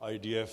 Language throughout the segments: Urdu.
IDF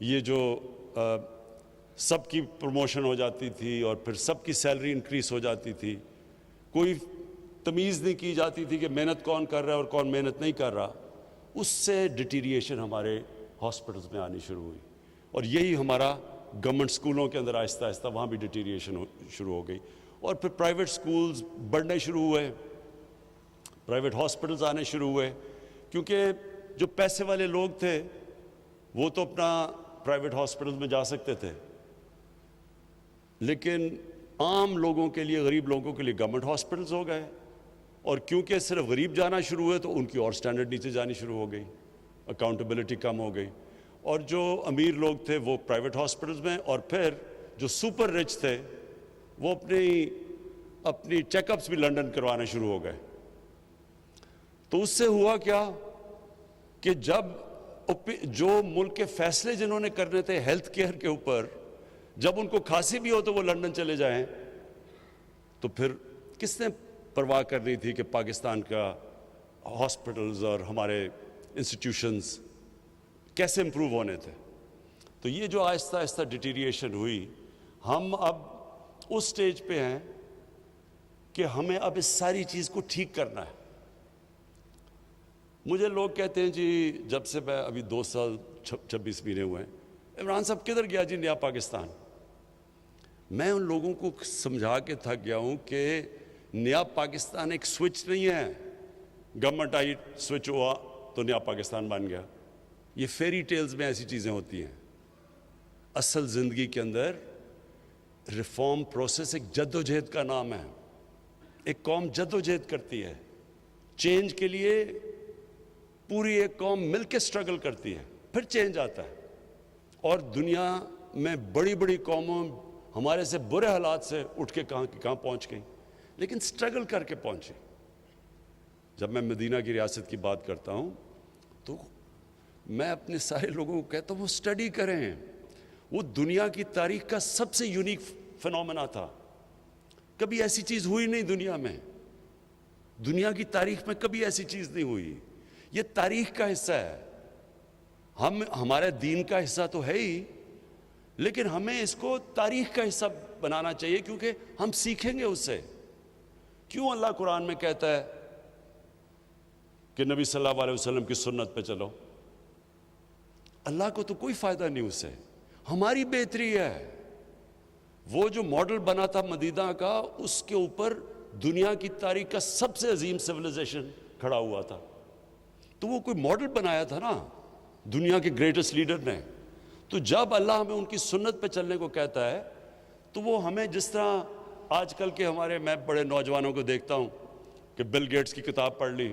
یہ جو سب کی پروموشن ہو جاتی تھی اور پھر سب کی سیلری انکریز ہو جاتی تھی، کوئی تمیز نہیں کی جاتی تھی کہ محنت کون کر رہا ہے اور کون محنت نہیں کر رہا، اس سے ڈیٹیریشن ہمارے ہاسپٹلس میں آنی شروع ہوئی. اور یہی ہمارا گورنمنٹ اسکولوں کے اندر آہستہ آہستہ وہاں بھی ڈیٹیریشن شروع ہو گئی. اور پھر پرائیویٹ اسکولز بڑھنے شروع ہوئے، پرائیویٹ ہاسپٹلز آنے شروع ہوئے، کیونکہ جو پیسے والے لوگ تھے وہ تو اپنا پرائیویٹ ہاسپٹلز میں جا سکتے تھے، لیکن عام لوگوں کے لیے، غریب لوگوں کے لیے گورنمنٹ ہاسپٹلز ہو گئے. اور کیونکہ صرف غریب جانا شروع ہوئے تو ان کی اور سٹینڈرڈ نیچے جانی شروع ہو گئی، اکاؤنٹیبلٹی کم ہو گئی. اور جو امیر لوگ تھے وہ پرائیویٹ ہاسپٹلز میں، اور پھر جو سپر رچ تھے وہ اپنی چیک اپس بھی لنڈن کروانا شروع ہو گئے. تو اس سے ہوا کیا کہ جب جو ملک کے فیصلے جنہوں نے کرنے تھے ہیلتھ کیئر کے اوپر، جب ان کو کھانسی بھی ہو تو وہ لندن چلے جائیں، تو پھر کس نے پرواہ کرنی تھی کہ پاکستان کا ہاسپٹلز اور ہمارے انسٹیٹیوشنز کیسے امپروو ہونے تھے. تو یہ جو آہستہ آہستہ ڈیٹیریشن ہوئی، ہم اب اس سٹیج پہ ہیں کہ ہمیں اب اس ساری چیز کو ٹھیک کرنا ہے. مجھے لوگ کہتے ہیں جی جب سے میں ابھی 2 سال 26 مہینے ہوئے ہیں، عمران صاحب کدھر گیا جی نیا پاکستان؟ میں ان لوگوں کو سمجھا کے تھک گیا ہوں کہ نیا پاکستان ایک سوئچ نہیں ہے، گورنمنٹ آئی سوئچ ہوا تو نیا پاکستان بن گیا. یہ فیری ٹیلز میں ایسی چیزیں ہوتی ہیں. اصل زندگی کے اندر ریفارم پروسیس ایک جد و جہد کا نام ہے. ایک قوم جد و جہد کرتی ہے چینج کے لیے، پوری ایک قوم مل کے سٹرگل کرتی ہے، پھر چینج آتا ہے. اور دنیا میں بڑی بڑی قوموں ہمارے سے برے حالات سے اٹھ کے کہاں پہنچ گئیں، لیکن سٹرگل کر کے پہنچے. جب میں مدینہ کی ریاست کی بات کرتا ہوں تو میں اپنے سارے لوگوں کو کہتا ہوں وہ سٹڈی کریں. وہ دنیا کی تاریخ کا سب سے یونیک فنومنا تھا. کبھی ایسی چیز ہوئی نہیں دنیا میں، دنیا کی تاریخ میں کبھی ایسی چیز نہیں ہوئی. یہ تاریخ کا حصہ ہے، ہمارے دین کا حصہ تو ہے ہی، لیکن ہمیں اس کو تاریخ کا حصہ بنانا چاہیے، کیونکہ ہم سیکھیں گے اس سے. کیوں اللہ قرآن میں کہتا ہے کہ نبی صلی اللہ علیہ وسلم کی سنت پہ چلو؟ اللہ کو تو کوئی فائدہ نہیں اس سے، ہماری بہتری ہے. وہ جو ماڈل بنا تھا مدینہ کا، اس کے اوپر دنیا کی تاریخ کا سب سے عظیم سویلائزیشن کھڑا ہوا تھا. تو وہ کوئی ماڈل بنایا تھا نا دنیا کے گریٹسٹ لیڈر نے. تو جب اللہ ہمیں ان کی سنت پہ چلنے کو کہتا ہے تو وہ ہمیں، جس طرح آج کل کے میں بڑے نوجوانوں کو دیکھتا ہوں کہ بل گیٹس کی کتاب پڑھ لی،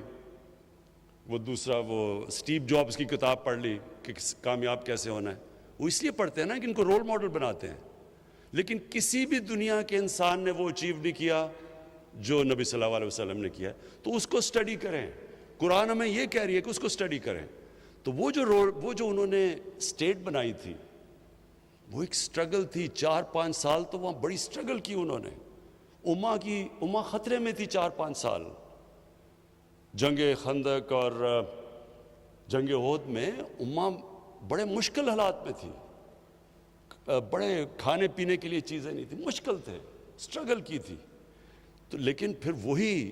وہ دوسرا وہ اسٹیو جابس کی کتاب پڑھ لی کہ کامیاب کیسے ہونا ہے. وہ اس لیے پڑھتے ہیں نا کہ ان کو رول ماڈل بناتے ہیں. لیکن کسی بھی دنیا کے انسان نے وہ اچیو نہیں کیا جو نبی صلی اللہ علیہ وسلم نے کیا. تو اس کو سٹڈی کریں. قرآن ہمیں یہ کہہ رہی ہے کہ اس کو سٹڈی کریں. تو وہ جو انہوں نے اسٹیٹ بنائی تھی وہ ایک سٹرگل تھی. 4-5 سال تو وہاں بڑی سٹرگل کی انہوں نے. امہ خطرے میں تھی 4-5 سال. جنگ خندق اور جنگ احد میں امہ بڑے مشکل حالات میں تھی. بڑے کھانے پینے کے لیے چیزیں نہیں تھی، مشکل تھے، سٹرگل کی تھی. تو لیکن پھر وہی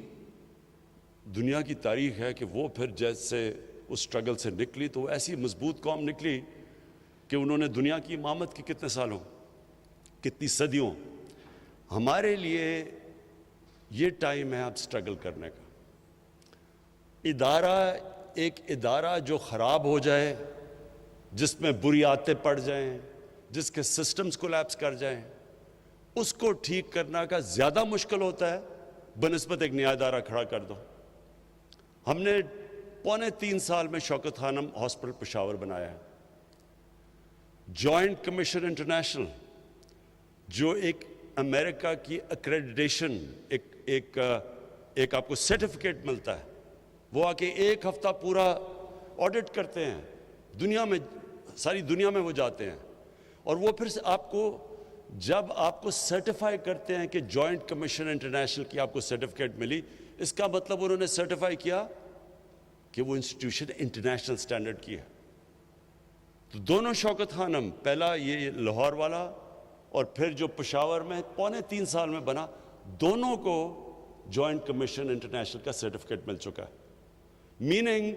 دنیا کی تاریخ ہے کہ وہ پھر جیسے اس سٹرگل سے نکلی تو وہ ایسی مضبوط قوم نکلی کہ انہوں نے دنیا کی امامت کی کتنے سالوں، کتنی صدیوں. ہمارے لیے یہ ٹائم ہے اب سٹرگل کرنے کا. ایک ادارہ جو خراب ہو جائے، جس میں بری عادتیں پڑ جائیں، جس کے سسٹمز کولیپس کر جائیں، اس کو ٹھیک کرنا کا زیادہ مشکل ہوتا ہے بنسبت ایک نیا ادارہ کھڑا کر دو. ہم نے 3.25 سال میں شوکت خانم ہاسپٹل پشاور بنایا ہے. جوائنٹ کمیشن انٹرنیشنل جو ایک امریکہ کی اکریڈیٹیشن، ایک آپ کو سرٹیفکیٹ ملتا ہے، وہ آ کے 1 ہفتہ پورا آڈٹ کرتے ہیں دنیا میں، ساری دنیا میں وہ جاتے ہیں. اور وہ پھر جب آپ کو سرٹیفائی کرتے ہیں کہ جوائنٹ کمیشن انٹرنیشنل کی آپ کو سرٹیفکیٹ ملی، اس کا مطلب انہوں نے سرٹیفائی کیا کہ وہ انسٹیٹیوشن انٹرنیشنل سٹینڈرڈ کی ہے. تو دونوں شوکت خانم، پہلا یہ لاہور والا اور پھر جو پشاور میں 2.25 سال میں بنا، دونوں کو جوائنٹ کمیشن انٹرنیشنل کا سرٹیفکیٹ مل چکا ہے، میننگ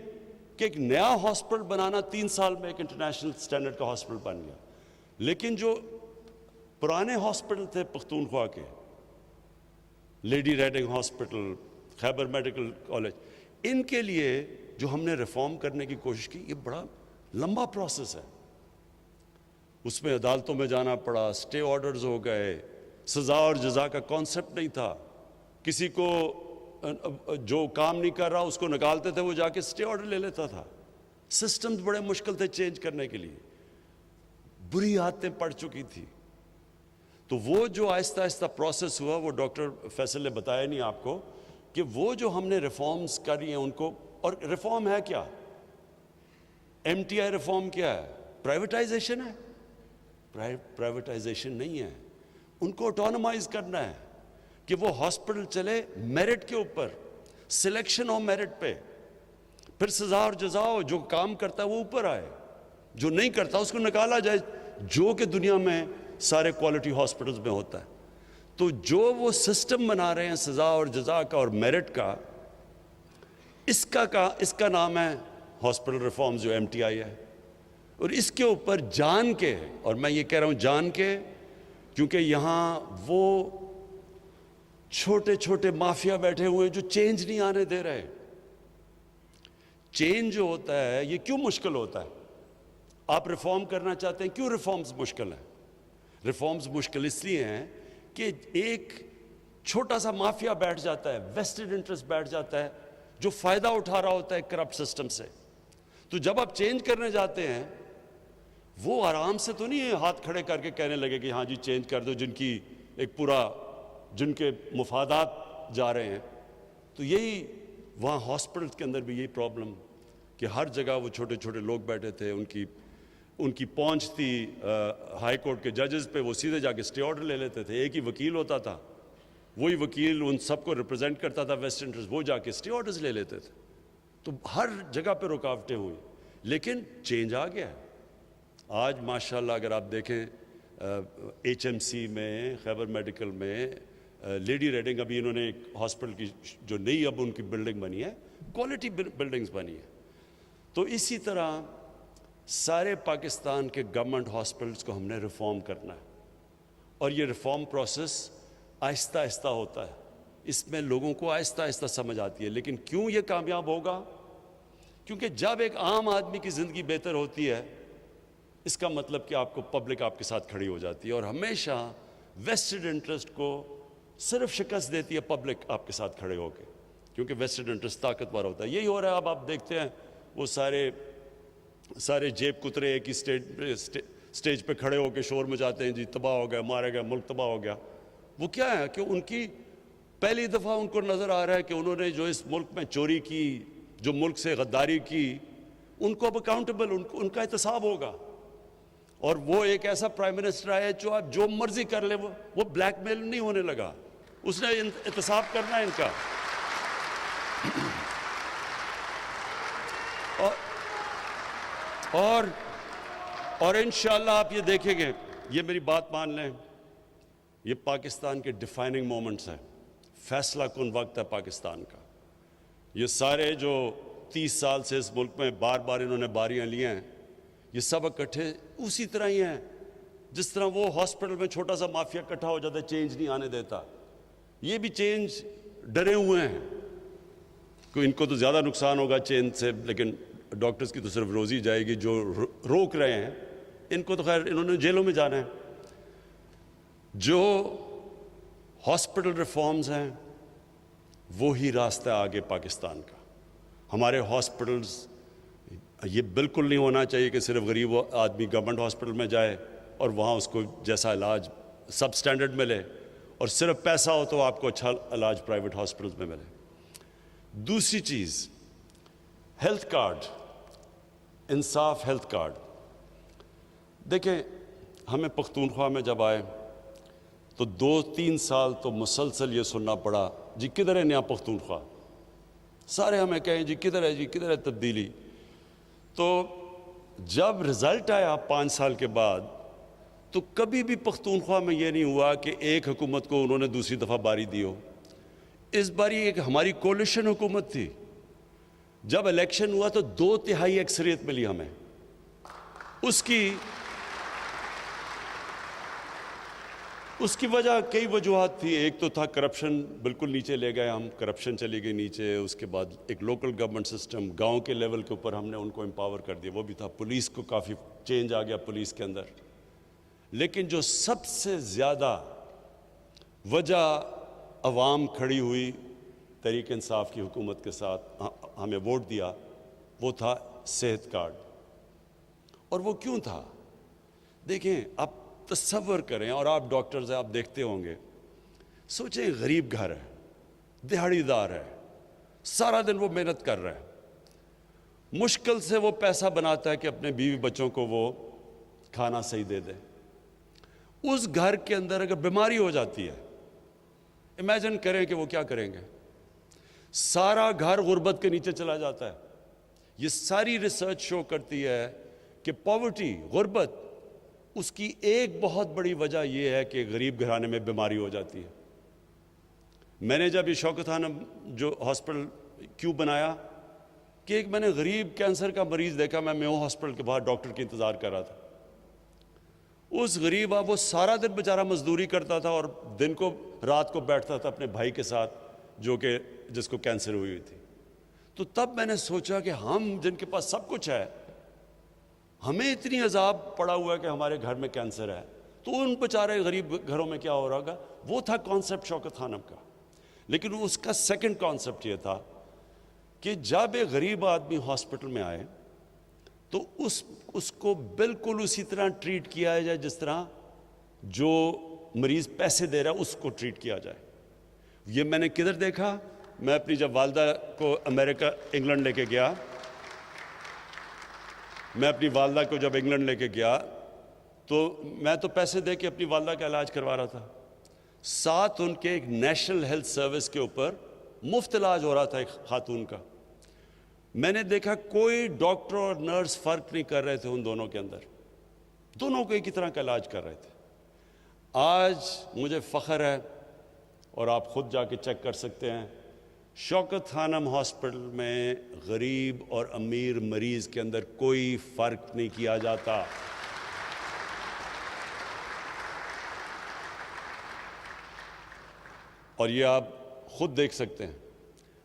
کہ ایک نیا ہاسپٹل بنانا 3 سال میں ایک انٹرنیشنل سٹینڈرڈ کا ہاسپٹل بن گیا. لیکن جو پرانے ہاسپٹل تھے پختونخوا کے، لیڈی ریڈنگ ہاسپٹل، خیبر میڈیکل کالج، ان کے لیے جو ہم نے ریفارم کرنے کی کوشش کی، یہ بڑا لمبا پروسیس ہے. اس میں عدالتوں میں جانا پڑا، سٹے آرڈرز ہو گئے، سزا اور جزا کا کانسیپٹ نہیں تھا. کسی کو جو کام نہیں کر رہا اس کو نکالتے تھے، وہ جا کے سٹے آرڈر لے لیتا تھا. سسٹمز بڑے مشکل تھے چینج کرنے کے لیے، بری عادتیں پڑ چکی تھی. تو وہ جو آہستہ آہستہ پروسیس ہوا، وہ ڈاکٹر فیصل نے بتایا نہیں آپ کو کہ وہ جو ہم نے ریفارمز کری ہیں ان کو، اور ریفارم ہے کیا؟ ایم ٹی آئی ریفارم کیا ہے؟ پرائیویٹائزیشن ہے؟ پرائیویٹائزیشن نہیں ہے. ان کو آٹونومائز کرنا ہے کہ وہ ہاسپٹل چلے میرٹ کے اوپر، سلیکشن ہو میرٹ پہ، پھر سزا اور جزا ہو، جو کام کرتا ہے وہ اوپر آئے، جو نہیں کرتا اس کو نکالا جائے، جو کہ دنیا میں سارے کوالٹی ہاسپٹلز میں ہوتا ہے. تو جو وہ سسٹم بنا رہے ہیں سزا اور جزا کا اور میرٹ کا، اس کا نام ہے ہاسپٹل ریفارمز، جو ایم ٹی آئی ہے. اور اس کے اوپر جان کے، اور میں یہ کہہ رہا ہوں جان کے، کیونکہ یہاں وہ چھوٹے چھوٹے مافیا بیٹھے ہوئے جو چینج نہیں آنے دے رہے. چینج جو ہوتا ہے یہ کیوں مشکل ہوتا ہے؟ آپ ریفارم کرنا چاہتے ہیں، کیوں ریفارمز مشکل ہیں؟ ریفارمز مشکل اس لیے ہیں کہ ایک چھوٹا سا مافیا بیٹھ جاتا ہے، ویسٹڈ انٹرسٹ بیٹھ جاتا ہے، جو فائدہ اٹھا رہا ہوتا ہے کرپٹ سسٹم سے. تو جب آپ چینج کرنے جاتے ہیں، وہ آرام سے تو نہیں ہاتھ کھڑے کر کے کہنے لگے کہ ہاں جی چینج کر دو، جن کی ایک پورا جن کے مفادات جا رہے ہیں. تو یہی وہاں ہاسپٹل کے اندر بھی یہی پرابلم کہ ہر جگہ وہ چھوٹے چھوٹے لوگ بیٹھے تھے، ان کی پہنچ تھی ہائی کورٹ کے ججز پہ، وہ سیدھے جا کے سٹے آرڈر لے لیتے تھے. ایک ہی وکیل ہوتا تھا، وہی وکیل ان سب کو ریپرزینٹ کرتا تھا ویسٹ انٹرسٹ، وہ جا کے سٹے آرڈرز لے لیتے تھے. تو ہر جگہ پہ رکاوٹیں ہوئی، لیکن چینج آ گیا ہے. آج ماشاءاللہ اگر آپ دیکھیں ایچ ایم سی میں، خیبر میڈیکل میں، لیڈی ریڈنگ، ابھی انہوں نے ایک ہاسپٹل کی جو نئی اب ان کی بلڈنگ بنی ہے، کوالٹی بلڈنگز بنی ہے. تو اسی طرح سارے پاکستان کے گورنمنٹ ہاسپٹلس کو ہم نے ریفارم کرنا ہے، اور یہ ریفارم پروسیس آہستہ آہستہ ہوتا ہے. اس میں لوگوں کو آہستہ آہستہ سمجھ آتی ہے. لیکن کیوں یہ کامیاب ہوگا؟ کیونکہ جب ایک عام آدمی کی زندگی بہتر ہوتی ہے، اس کا مطلب کہ آپ کو پبلک آپ کے ساتھ کھڑی ہو جاتی ہے، اور ہمیشہ ویسٹڈ انٹرسٹ کو صرف شکست دیتی ہے پبلک آپ کے ساتھ کھڑے ہو کے، کیونکہ ویسٹڈ انٹرسٹ طاقتور ہوتا ہے. یہی ہو رہا ہے. اب آپ دیکھتے ہیں وہ سارے جیب کترے ایک ہی سٹیج پہ کھڑے ہو کے شور مچاتے ہیں، جی تباہ ہو گیا، مارے گئے، ملک تباہ ہو گیا. وہ کیا ہے کہ ان کی پہلی دفعہ ان کو نظر آ رہا ہے کہ انہوں نے جو اس ملک میں چوری کی، جو ملک سے غداری کی، ان کو اب اکاؤنٹیبل، ان کا احتساب ہوگا. اور وہ ایک ایسا پرائم منسٹر آیا جو آپ جو مرضی کر لے، وہ بلیک میل نہیں ہونے لگا، اس نے احتساب کرنا ہے ان کا. اور انشاءاللہ آپ یہ دیکھیں گے، یہ میری بات مان لیں، یہ پاکستان کے ڈیفائننگ مومنٹس ہیں، فیصلہ کن وقت ہے پاکستان کا. یہ سارے جو 30 سال سے اس ملک میں بار بار انہوں نے باریاں لی ہیں، یہ سب اکٹھے اسی طرح ہی ہیں جس طرح وہ ہاسپٹل میں چھوٹا سا مافیا اکٹھا ہو جاتا ہے، چینج نہیں آنے دیتا. یہ بھی چینج ڈرے ہوئے ہیں کہ ان کو تو زیادہ نقصان ہوگا چینج سے، لیکن ڈاکٹرز کی تو صرف روزی جائے گی. جو روک رہے ہیں ان کو تو خیر انہوں نے جیلوں میں جانا ہے. جو ہاسپٹل ریفارمز ہیں وہی راستہ آگے پاکستان کا. ہمارے ہاسپٹلز، یہ بالکل نہیں ہونا چاہیے کہ صرف غریب آدمی گورنمنٹ ہاسپٹل میں جائے اور وہاں اس کو جیسا علاج سب سٹینڈرڈ ملے، اور صرف پیسہ ہو تو آپ کو اچھا علاج پرائیویٹ ہاسپٹلز میں ملے. دوسری چیز، ہیلتھ کارڈ، انصاف ہیلتھ کارڈ. دیکھیں، ہمیں پختونخوا میں جب آئے تو 2-3 سال تو مسلسل یہ سننا پڑا، جی کدھر ہے نیا جب رزلٹ آیا 5 سال کے بعد تو کبھی بھی پختونخوا میں یہ نہیں ہوا کہ ایک حکومت کو انہوں نے دوسری دفعہ باری دی ہو. اس باری ایک ہماری کولیشن حکومت تھی. جب الیکشن ہوا تو 2/3 اکثریت ملی ہمیں. اس کی وجہ کئی وجوہات تھی. ایک تو تھا کرپشن بالکل نیچے لے گئے ہم, کرپشن چلی گئی نیچے. اس کے بعد ایک لوکل گورنمنٹ سسٹم, گاؤں کے لیول کے اوپر ہم نے ان کو امپاور کر دیا, وہ بھی تھا. پولیس کو کافی چینج آ گیا پولیس کے اندر. لیکن جو سب سے زیادہ وجہ عوام کھڑی ہوئی تحریک انصاف کی حکومت کے ساتھ, ہمیں ووٹ دیا, وہ تھا صحت کارڈ. اور وہ کیوں تھا؟ دیکھیں, آپ تصور کریں, اور آپ ڈاکٹرز ہیں, آپ دیکھتے ہوں گے, سوچیں غریب گھر ہے, دہاڑی دار ہے, سارا دن وہ محنت کر رہا ہے, مشکل سے وہ پیسہ بناتا ہے کہ اپنے بیوی بچوں کو وہ کھانا صحیح دے دے. اس گھر کے اندر اگر بیماری ہو جاتی ہے, امیجن کریں کہ وہ کیا کریں گے. سارا گھر غربت کے نیچے چلا جاتا ہے. یہ ساری ریسرچ شو کرتی ہے کہ پاورٹی, غربت, اس کی ایک بہت بڑی وجہ یہ ہے کہ غریب گھرانے میں بیماری ہو جاتی ہے. میں نے جب یہ شوکت خانم جو ہاسپٹل کیوں بنایا کہ ایک میں نے غریب کینسر کا مریض دیکھا, میں میو ہاسپٹل کے باہر ڈاکٹر کی انتظار کر رہا تھا. اس غریب وہ سارا دن بیچارہ مزدوری کرتا تھا اور دن کو رات کو بیٹھتا تھا اپنے بھائی کے ساتھ جو کہ جس کو کینسر ہوئی تھی. تو تب میں نے سوچا کہ ہم جن کے پاس سب کچھ ہے, ہمیں اتنی عذاب پڑا ہوا ہے کہ ہمارے گھر میں کینسر ہے, تو ان بیچارے غریب گھروں میں کیا ہو رہا ہوگا. وہ تھا کانسیپٹ شوکت خانم کا. لیکن اس کا سیکنڈ کانسیپٹ یہ تھا کہ جب ایک غریب آدمی ہاسپٹل میں آئے تو اس کو بالکل اسی طرح ٹریٹ کیا جائے جس طرح جو مریض پیسے دے رہا ہے اس کو ٹریٹ کیا جائے. یہ میں نے کدھر دیکھا؟ میں اپنی جب والدہ کو امریکہ انگلینڈ لے کے گیا, میں اپنی والدہ کو جب انگلینڈ لے کے گیا تو میں تو پیسے دے کے اپنی والدہ کا علاج کروا رہا تھا. ساتھ ان کے ایک نیشنل ہیلتھ سروس کے اوپر مفت علاج ہو رہا تھا ایک خاتون کا. میں نے دیکھا کوئی ڈاکٹر اور نرس فرق نہیں کر رہے تھے ان دونوں کے اندر, دونوں کو ایک ہی طرح کا علاج کر رہے تھے. آج مجھے فخر ہے, اور آپ خود جا کے چیک کر سکتے ہیں, شوکت خانم ہاسپٹل میں غریب اور امیر مریض کے اندر کوئی فرق نہیں کیا جاتا. اور یہ آپ خود دیکھ سکتے ہیں.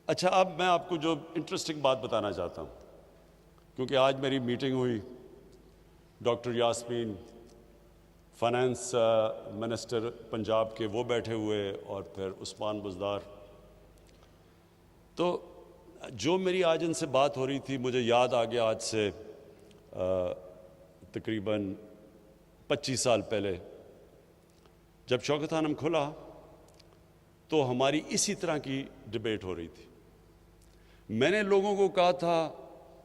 اچھا, اب میں آپ کو جو انٹرسٹنگ بات بتانا چاہتا ہوں, کیونکہ آج میری میٹنگ ہوئی, doctor Yasmin finance minister Punjab کے وہ بیٹھے ہوئے, اور پھر عثمان بزدار. تو جو میری آج ان سے بات ہو رہی تھی مجھے یاد آ گیا, آج سے تقریباً 25 سال پہلے جب شوکت خانم کھلا تو ہماری اسی طرح کی ڈیبیٹ ہو رہی تھی. میں نے لوگوں کو کہا تھا,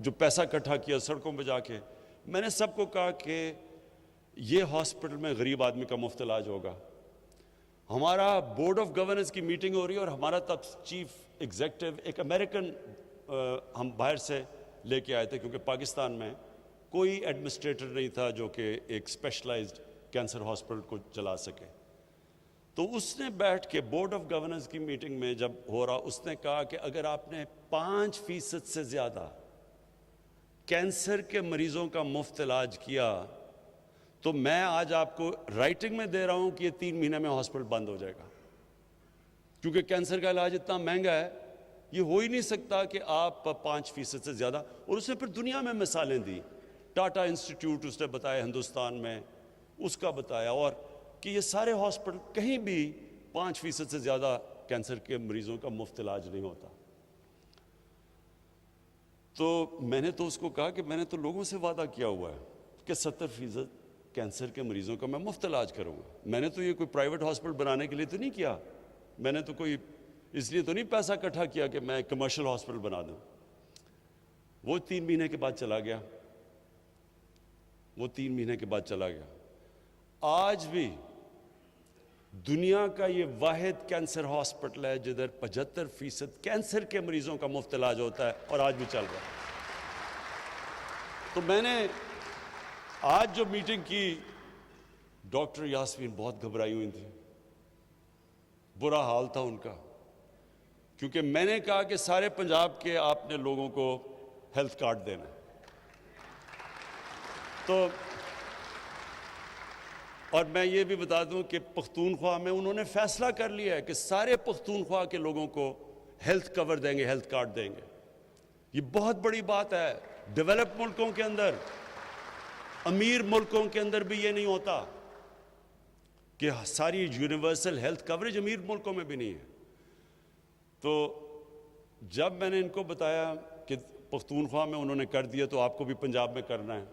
جو پیسہ اکٹھا کیا سڑکوں پہ جا کے, میں نے سب کو کہا کہ یہ ہاسپٹل میں غریب آدمی کا مفت علاج ہوگا. ہمارا بورڈ آف گورننس کی میٹنگ ہو رہی ہے, اور ہمارا تب چیف ایگزیکٹو ایک امریکن ہم باہر سے لے کے آئے تھے, کیونکہ پاکستان میں کوئی ایڈمنسٹریٹر نہیں تھا جو کہ ایک اسپیشلائزڈ کینسر ہاسپٹل کو چلا سکے. تو اس نے بیٹھ کے بورڈ آف گورننس کی میٹنگ میں جب ہو رہا, اس نے کہا کہ اگر آپ نے 5% سے زیادہ کینسر کے مریضوں کا مفت علاج کیا تو میں آج آپ کو رائٹنگ میں دے رہا ہوں کہ یہ 3 مہینے میں ہاسپٹل بند ہو جائے گا. کیونکہ کینسر کا علاج اتنا مہنگا ہے, یہ ہو ہی نہیں سکتا کہ آپ 5% سے زیادہ. اور اس نے پھر دنیا میں مثالیں دی, ٹاٹا انسٹیٹیوٹ اس نے بتایا ہندوستان میں, اس کا بتایا, اور کہ یہ سارے ہاسپٹل کہیں بھی 5% سے زیادہ کینسر کے مریضوں کا مفت علاج نہیں ہوتا. تو میں نے تو اس کو کہا کہ میں نے تو لوگوں سے وعدہ کیا ہوا ہے کہ 70% کینسر کے مریضوں کا میں مفت علاج کروں گا. میں نے تو یہ کوئی پرائیویٹ ہاسپٹل بنانے کے لیے تو نہیں کیا, میں نے تو کوئی اس لیے تو نہیں پیسہ اکٹھا کیا کہ میں کمرشل ہاسپٹل بنا دوں. وہ 3 مہینے کے بعد چلا گیا, وہ 3 مہینے کے بعد چلا گیا. آج بھی دنیا کا یہ واحد کینسر ہاسپٹل ہے جدھر 75% کینسر کے مریضوں کا مفت علاج ہوتا ہے, اور آج بھی چل رہا ہے. تو میں نے آج جو میٹنگ کی ڈاکٹر یاسمین بہت گھبرائی ہوئی تھی, برا حال تھا ان کا, کیونکہ میں نے کہا کہ سارے پنجاب کے آپ نے لوگوں کو ہیلتھ کارڈ دینا ہے. تو اور میں یہ بھی بتا دوں کہ پختونخوا میں انہوں نے فیصلہ کر لیا ہے کہ سارے پختونخوا کے لوگوں کو ہیلتھ کور دیں گے, ہیلتھ کارڈ دیں گے. یہ بہت بڑی بات ہے. ڈیولپ ملکوں کے اندر, امیر ملکوں کے اندر بھی یہ نہیں ہوتا کہ ساری یونیورسل ہیلتھ کوریج امیر ملکوں میں بھی نہیں ہے. تو جب میں نے ان کو بتایا کہ پختونخوا میں انہوں نے کر دیا تو آپ کو بھی پنجاب میں کرنا ہے,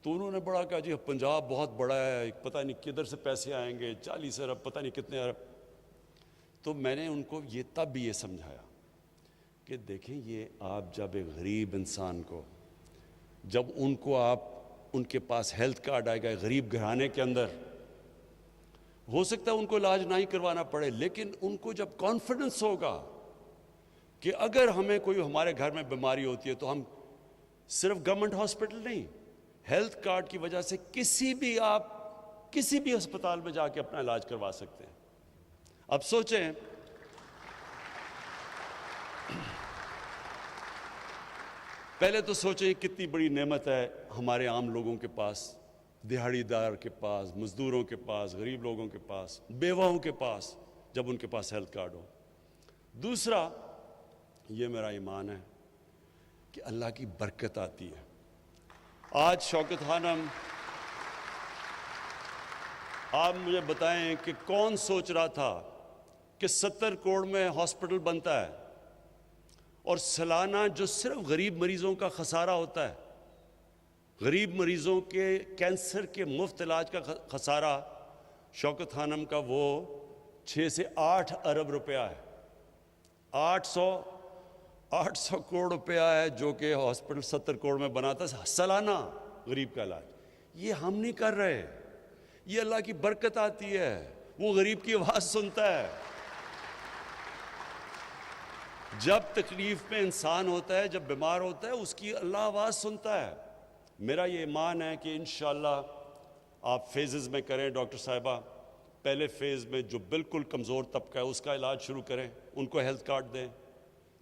تو انہوں نے بڑا کہا جی پنجاب بہت بڑا ہے, پتہ نہیں کدھر سے پیسے آئیں گے, 40 ارب پتہ نہیں کتنے ارب. تو میں نے ان کو یہ تب بھی یہ سمجھایا کہ دیکھیں, یہ آپ جب ایک غریب انسان کو, جب ان کو آپ ان کے پاس ہیلتھ کارڈ آئے گا غریب گھرانے کے اندر, ہو سکتا ہے ان کو علاج نہ ہی کروانا پڑے, لیکن ان کو جب کانفیڈنس ہوگا کہ اگر ہمیں کوئی ہمارے گھر میں بیماری ہوتی ہے تو ہم صرف گورنمنٹ ہاسپٹل نہیں, ہیلتھ کارڈ کی وجہ سے کسی بھی ہسپتال میں جا کے اپنا علاج کروا سکتے ہیں. اب سوچیں, پہلے تو سوچیں کتنی بڑی نعمت ہے ہمارے عام لوگوں کے پاس, دہاڑی دار کے پاس, مزدوروں کے پاس, غریب لوگوں کے پاس, بیواؤں کے پاس, جب ان کے پاس ہیلتھ کارڈ ہو. دوسرا, یہ میرا ایمان ہے کہ اللہ کی برکت آتی ہے. آج شوکت خانم, آپ مجھے بتائیں کہ کون سوچ رہا تھا کہ 70 کروڑ میں ہاسپٹل بنتا ہے اور سالانہ جو صرف غریب مریضوں کا خسارہ ہوتا ہے, غریب مریضوں کے کینسر کے مفت علاج کا خسارہ شوکت خانم کا وہ 6 سے 8 ارب روپیہ ہے. 800 کروڑ روپیہ ہے جو کہ ہاسپٹل 70 کروڑ میں بناتا ہے سالانہ غریب کا علاج. یہ ہم نہیں کر رہے, یہ اللہ کی برکت آتی ہے. وہ غریب کی آواز سنتا ہے. جب تکلیف میں انسان ہوتا ہے, جب بیمار ہوتا ہے, اس کی اللہ آواز سنتا ہے. میرا یہ ایمان ہے کہ انشاءاللہ آپ فیزز میں کریں. ڈاکٹر صاحبہ, پہلے فیز میں جو بالکل کمزور طبقہ ہے اس کا علاج شروع کریں, ان کو ہیلتھ کارڈ دیں.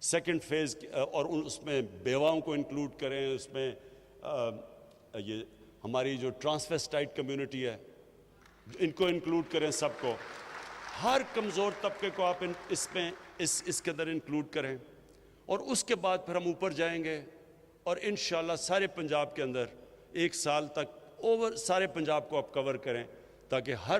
سیکنڈ فیز اور اس میں بیواؤں کو انکلوڈ کریں, اس میں یہ ہماری جو ٹرانسویسٹائٹ کمیونٹی ہے ان کو انکلوڈ کریں, سب کو, ہر کمزور طبقے کو آپ اس میں اس کے اندر انکلوڈ کریں. اور اس کے بعد پھر ہم اوپر جائیں گے اور انشاءاللہ سارے پنجاب کے اندر 1 سال تک سارے پنجاب کو آپ کور کریں, تاکہ ہر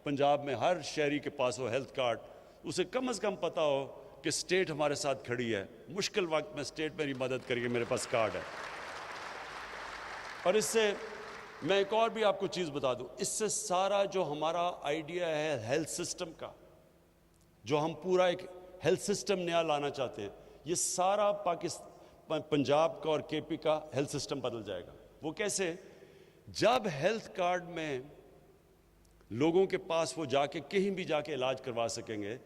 پنجاب میں ہر شہری کے پاس ہو ہیلتھ کارڈ. اسے کم از کم پتہ ہو کہ اسٹیٹ ہمارے ساتھ کھڑی ہے, مشکل وقت میں اسٹیٹ میری مدد کریے, میرے پاس کارڈ ہے. اور اس سے میں ایک اور بھی آپ کو چیز بتا دوں, اس سے سارا جو ہمارا آئیڈیا ہے ہیلتھ سسٹم کا, جو ہم پورا ایک ہیلتھ سسٹم نیا لانا چاہتے ہیں, یہ سارا پنجاب کا اور کے پی کا ہیلتھ سسٹم بدل جائے گا. وہ کیسے؟ جب ہیلتھ کارڈ میں لوگوں کے پاس وہ جا کے کہیں بھی جا کے علاج کروا سکیں گے,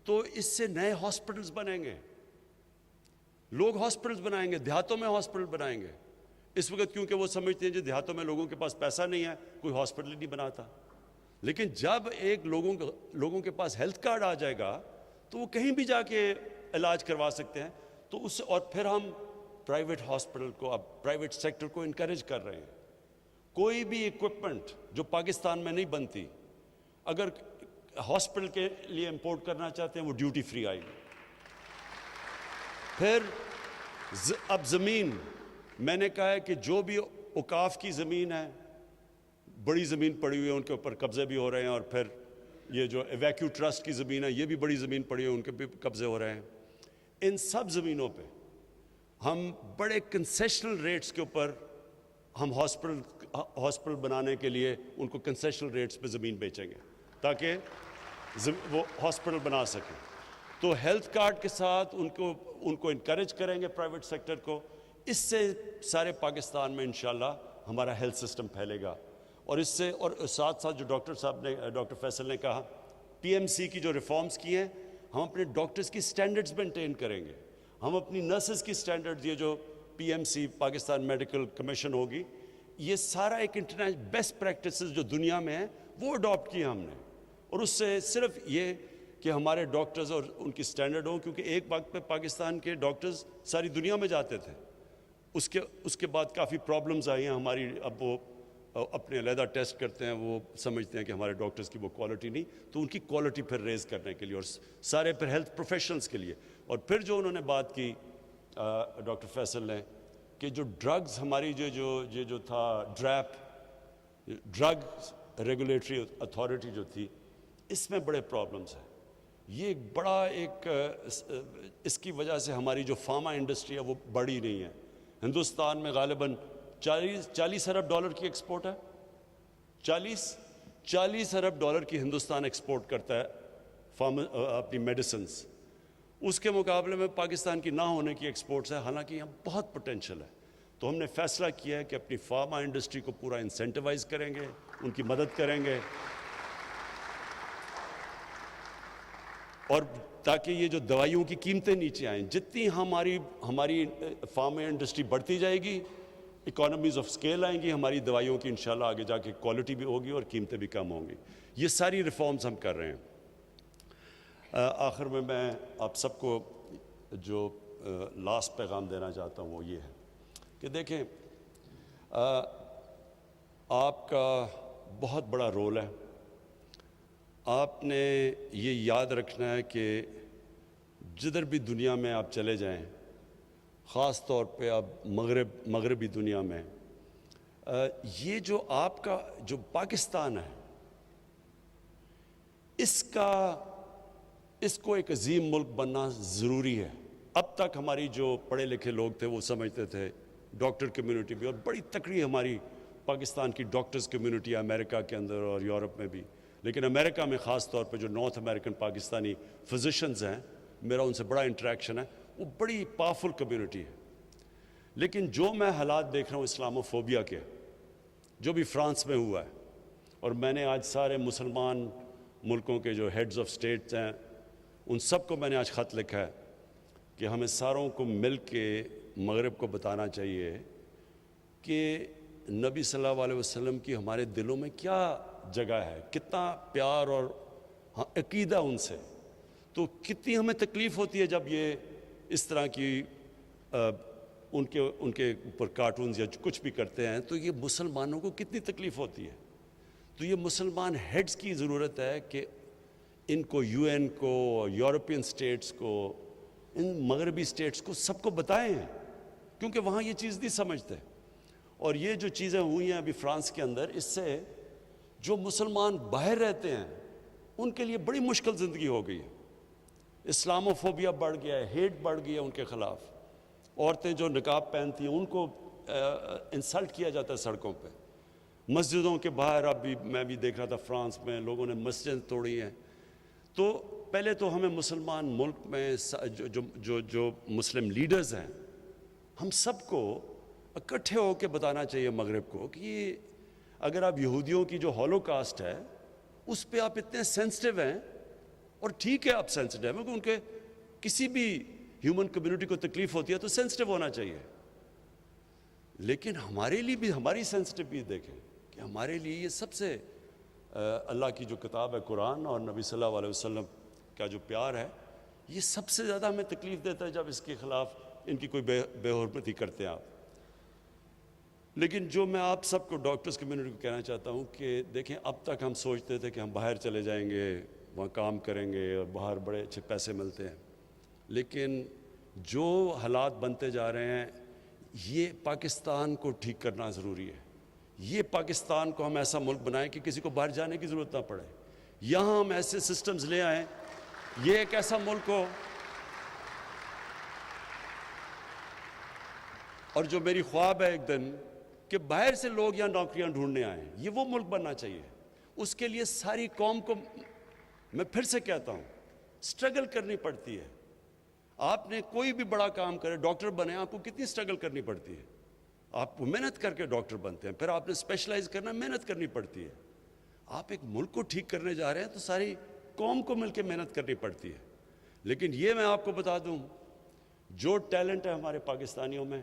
تو اس سے نئے ہاسپٹلز بنیں گے, لوگ ہاسپٹلز بنائیں گے, دیہاتوں میں ہاسپٹل بنائیں گے. اس وقت کیونکہ وہ سمجھتے ہیں جو دیہاتوں میں لوگوں کے پاس پیسہ نہیں ہے, کوئی ہاسپٹل نہیں بناتا. لیکن جب ایک لوگوں کے پاس ہیلتھ کارڈ آ جائے گا تو وہ کہیں بھی جا کے علاج کروا سکتے ہیں. تو اس سے, اور پھر ہم پرائیویٹ ہاسپٹل کو, اب پرائیویٹ سیکٹر کو انکریج کر رہے ہیں. کوئی بھی ایکوپمنٹ جو پاکستان میں نہیں بنتی, اگر ہاسپٹل کے لیے امپورٹ کرنا چاہتے ہیں, وہ ڈیوٹی فری آئے گی. پھر اب زمین, میں نے کہا ہے کہ جو بھی اوقاف کی زمین ہے, بڑی زمین پڑی ہوئی ہے, ان کے اوپر قبضے بھی ہو رہے ہیں. اور پھر یہ جو ایویکیو ٹرسٹ کی زمین ہے, یہ بھی بڑی زمین پڑی ہوئی ہے, ان کے بھی قبضے ہو رہے ہیں. ان سب زمینوں پہ ہم بڑے کنسیشنل ریٹس کے اوپر ہم ہاسپٹل بنانے کے لیے ان کو کنسیشنل ریٹس پہ زمین بیچیں گے, تاکہ وہ ہاسپٹل بنا سکیں. تو ہیلتھ کارڈ کے ساتھ ان کو انکریج کریں گے پرائیویٹ سیکٹر کو. اس سے سارے پاکستان میں انشاءاللہ ہمارا ہیلتھ سسٹم پھیلے گا. اور اس سے, اور ساتھ ساتھ جو ڈاکٹر فیصل نے کہا, پی ایم سی کی جو ریفارمز کی ہیں, ہم اپنے ڈاکٹرز کی سٹینڈرڈز مینٹین کریں گے, ہم اپنی نرسز کی سٹینڈرڈز, یہ جو P M C Pakistan medical commission ہوگی, یہ سارا ایک انٹرنیشنل بیسٹ پریکٹسز جو دنیا میں ہیں وہ اڈاپٹ کیا ہم نے، اور اس سے صرف یہ کہ ہمارے ڈاکٹرز اور ان کی سٹینڈرڈ ہوں، کیونکہ ایک وقت پہ پاکستان کے ڈاکٹرز ساری دنیا میں جاتے تھے، اس کے بعد کافی پرابلمز آئی ہیں ہماری، اب وہ اپنے علیحدہ ٹیسٹ کرتے ہیں، وہ سمجھتے ہیں کہ ہمارے ڈاکٹرز کی وہ کوالٹی نہیں، تو ان کی کوالٹی پھر ریز کرنے کے لیے اور سارے پھر ہیلتھ پروفیشنلز کے لیے. اور پھر جو انہوں نے بات کی ڈاکٹر فیصل نے کہ جو ڈرگز ہماری جو تھا ڈرگ ریگولیٹری اتھارٹی جو تھی، اس میں بڑے پرابلمز ہیں. یہ ایک بڑا اس کی وجہ سے ہماری جو فارما انڈسٹری ہے وہ بڑی نہیں ہے. ہندوستان میں غالباً 40 ارب ڈالر کی ایکسپورٹ ہے، 40 ارب ڈالر کی ہندوستان ایکسپورٹ کرتا ہے اپنی میڈیسنز. اس کے مقابلے میں پاکستان کی نہ ہونے کی ایکسپورٹس ہے، حالانکہ یہاں بہت پوٹینشیل ہے. تو ہم نے فیصلہ کیا ہے کہ اپنی فارما انڈسٹری کو پورا انسینٹیوائز کریں گے، ان کی مدد کریں گے، اور تاکہ یہ جو دوائیوں کی قیمتیں نیچے آئیں. جتنی ہماری فارما انڈسٹری بڑھتی جائے گی، اکانومیز آف اسکیل آئیں گی، ہماری دوائیوں کی انشاءاللہ آگے جا کے کوالٹی بھی ہوگی اور قیمتیں بھی کم ہوں گی. یہ ساری ریفارمز ہم کر رہے ہیں. آخر میں آپ سب کو جو لاسٹ پیغام دینا چاہتا ہوں وہ یہ ہے کہ دیکھیں، آپ کا بہت بڑا رول ہے. آپ نے یہ یاد رکھنا ہے کہ جدھر بھی دنیا میں آپ چلے جائیں، خاص طور پہ اب مغربی دنیا میں، یہ جو آپ کا جو پاکستان ہے، اس کو ایک عظیم ملک بننا ضروری ہے. اب تک ہماری جو پڑھے لکھے لوگ تھے وہ سمجھتے تھے، ڈاکٹر کمیونٹی بھی، اور بڑی تکڑی ہماری پاکستان کی ڈاکٹرز کمیونٹی ہے امریکہ کے اندر اور یورپ میں بھی، لیکن امریکہ میں خاص طور پہ جو نارتھ امریکن پاکستانی فزیشنز ہیں، میرا ان سے بڑا انٹریکشن ہے، وہ بڑی پاورفل کمیونٹی ہے. لیکن جو میں حالات دیکھ رہا ہوں اسلامو فوبیا کے، جو بھی فرانس میں ہوا ہے، اور میں نے آج سارے مسلمان ملکوں کے جو ہیڈز آف اسٹیٹس ہیں ان سب کو میں نے آج خط لکھا ہے کہ ہمیں ساروں کو مل کے مغرب کو بتانا چاہیے کہ نبی صلی اللہ علیہ وسلم کی ہمارے دلوں میں کیا جگہ ہے، کتنا پیار اور عقیدہ ان سے. تو کتنی ہمیں تکلیف ہوتی ہے جب یہ اس طرح کی ان کے اوپر کارٹونز یا کچھ بھی کرتے ہیں، تو یہ مسلمانوں کو کتنی تکلیف ہوتی ہے. تو یہ مسلمان ہیڈز کی ضرورت ہے کہ ان کو، یو این کو، یورپین سٹیٹس کو، ان مغربی سٹیٹس کو، سب کو بتائیں، کیونکہ وہاں یہ چیز نہیں سمجھتے. اور یہ جو چیزیں ہوئی ہیں ابھی فرانس کے اندر، اس سے جو مسلمان باہر رہتے ہیں ان کے لیے بڑی مشکل زندگی ہو گئی ہے. اسلامو فوبیا بڑھ گیا ہے، ہیٹ بڑھ گئی ہے ان کے خلاف. عورتیں جو نقاب پہنتی ہیں ان کو انسلٹ کیا جاتا ہے سڑکوں پہ. مسجدوں کے باہر اب بھی میں بھی دیکھ رہا تھا فرانس میں لوگوں نے مسجد توڑی ہیں. تو پہلے تو ہمیں مسلمان ملک میں جو مسلم لیڈرز ہیں، ہم سب کو اکٹھے ہو کے بتانا چاہیے مغرب کو کہ اگر آپ یہودیوں کی جو ہولو کاسٹ ہے اس پہ آپ اتنے سینسٹیو ہیں، اور ٹھیک ہے آپ سینسٹیو ہیں کیونکہ ان کے کسی بھی ہیومن کمیونٹی کو تکلیف ہوتی ہے تو سینسٹیو ہونا چاہیے، لیکن ہمارے لیے بھی ہماری سینسٹیو بھی دیکھیں کہ ہمارے لیے یہ سب سے اللہ کی جو کتاب ہے قرآن اور نبی صلی اللہ علیہ وسلم کا جو پیار ہے، یہ سب سے زیادہ ہمیں تکلیف دیتا ہے جب اس کے خلاف ان کی کوئی بے حرمتی کرتے ہیں آپ. لیکن جو میں آپ سب کو ڈاکٹرز کمیونٹی کو کہنا چاہتا ہوں کہ دیکھیں، اب تک ہم سوچتے تھے کہ ہم باہر چلے جائیں گے، وہاں کام کریں گے اور باہر بڑے اچھے پیسے ملتے ہیں، لیکن جو حالات بنتے جا رہے ہیں یہ پاکستان کو ٹھیک کرنا ضروری ہے. یہ پاکستان کو ہم ایسا ملک بنائیں کہ کسی کو باہر جانے کی ضرورت نہ پڑے. یہاں ہم ایسے سسٹمز لے آئیں، یہ ایک ایسا ملک ہو. اور جو میری خواب ہے ایک دن کہ باہر سے لوگ یہاں نوکریاں ڈھونڈنے آئیں، یہ وہ ملک بننا چاہیے. اس کے لیے ساری قوم کو، میں پھر سے کہتا ہوں، سٹرگل کرنی پڑتی ہے. آپ نے کوئی بھی بڑا کام کرے، ڈاکٹر بنے، آپ کو کتنی سٹرگل کرنی پڑتی ہے. آپ محنت کر کے ڈاکٹر بنتے ہیں، پھر آپ نے اسپیشلائز کرنا، محنت کرنی پڑتی ہے. آپ ایک ملک کو ٹھیک کرنے جا رہے ہیں تو ساری قوم کو مل کے محنت کرنی پڑتی ہے. لیکن یہ میں آپ کو بتا دوں، جو ٹیلنٹ ہے ہمارے پاکستانیوں میں،